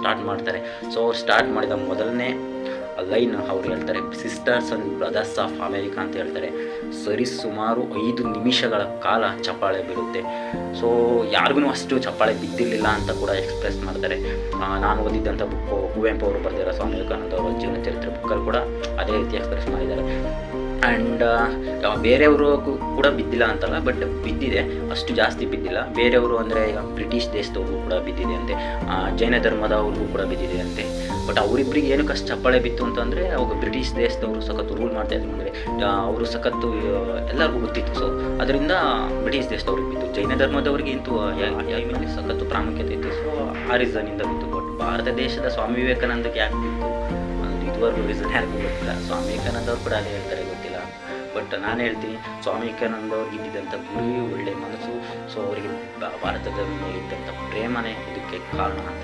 Start ಮಾಡ್ತಾರೆ. So ಅವ್ರು start ಮಾಡಿದ ಮೊದಲನೇ ಲೈನ್ ಅವ್ರು ಹೇಳ್ತಾರೆ, sisters and brothers of America ಅಂತ ಹೇಳ್ತಾರೆ. ಸರಿ ಸುಮಾರು 5 ನಿಮಿಷಗಳ ಕಾಲ ಚಪ್ಪಾಳೆ ಬೀರುತ್ತೆ. ಸೊ ಯಾರಿಗೂ ಅಷ್ಟು ಚಪ್ಪಾಳೆ ಬಿದ್ದಿರಲಿಲ್ಲ ಅಂತ ಕೂಡ ಎಕ್ಸ್ಪ್ರೆಸ್ ಮಾಡ್ತಾರೆ. ನಾನು ಓದಿದ್ದಂಥ ಬುಕ್ಕು ಕುವೆಂಪು ಅವರು ಬರೆದಿರೋ ಸ್ವಾಮಿ ವಿವೇಕಾನಂದ ಅವರ ಜೀವನ ಚರಿತ್ರೆ ಬುಕ್ಕಲ್ಲಿ ಕೂಡ ಅದೇ ರೀತಿ ಎಕ್ಸ್ಪ್ರೆಸ್ ಮಾಡಿದ್ದಾರೆ. ಆ್ಯಂಡ್ ಬೇರೆಯವರು ಕೂಡ ಬಿದ್ದಿಲ್ಲ ಅಂತಲ್ಲ, ಬಟ್ ಬಿದ್ದಿದೆ, ಅಷ್ಟು ಜಾಸ್ತಿ ಬಿದ್ದಿಲ್ಲ. ಬೇರೆಯವರು ಅಂದರೆ ಈಗ ಬ್ರಿಟಿಷ್ ದೇಶದವ್ರಿಗೂ ಕೂಡ ಬಿದ್ದಿದೆ ಅಂತೆ, ಜೈನ ಧರ್ಮದವ್ರಿಗೂ ಕೂಡ ಬಿದ್ದಿದೆ ಅಂತೆ. ಬಟ್ ಅವರಿಬ್ಬರಿಗೆ ಏನಕ್ಕೆ ಅಷ್ಟು ಚಪ್ಪಾಳೆ ಬಿತ್ತು ಅಂತಂದರೆ ಅವಾಗ ಬ್ರಿಟಿಷ್ ದೇಶದವರು ಸಖತ್ತು ರೂಲ್ ಮಾಡ್ತಾಯಿದ್ರು, ಅಂದರೆ ಅವರು ಸಖತ್ತು ಎಲ್ಲರಿಗೂ ಗೊತ್ತಿತ್ತು. ಸೊ ಅದರಿಂದ ಬ್ರಿಟಿಷ್ ದೇಶದವ್ರಿಗೆ ಬಿತ್ತು. ಜೈನ ಧರ್ಮದವ್ರಿಗೆ ಇಂತೂ ಮೇಲೆ ಸಖತ್ತು ಪ್ರಾಮುಖ್ಯತೆ ಇತ್ತು. ಸೊ ಆ ರೀಸನಿಂದ ಬಿತ್ತು. ಬಟ್ ಭಾರತ ದೇಶದ ಸ್ವಾಮಿ ವಿವೇಕಾನಂದಕ್ಕೆ ಯಾಕೆ ಬಿತ್ತು ಇದುವರೆಗೂ ರೀಸನ್ ಯಾರಿಗೂ ಗೊತ್ತಿಲ್ಲ. ಸ್ವಾಮಿ ವಿವೇಕಾನಂದ ಅವ್ರು ಕೂಡ ಅದೇ ಹೇಳ್ತಾರೆ, ಗೊತ್ತಿಲ್ಲ. ಬಟ್ ನಾನು ಹೇಳ್ತೀನಿ, ಸ್ವಾಮಿ ವಿವೇಕಾನಂದ ಅವ್ರಿಗೆ ಇದ್ದಿದ್ದಂಥ ಗುರಿ, ಒಳ್ಳೆ ಮನಸ್ಸು, ಸೊ ಅವರಿಗೆ ಭಾರತದ ಮೇಲೆ ಇದ್ದಂಥ ಪ್ರೇಮನೇ ಇದಕ್ಕೆ ಕಾರಣ ಅಂತ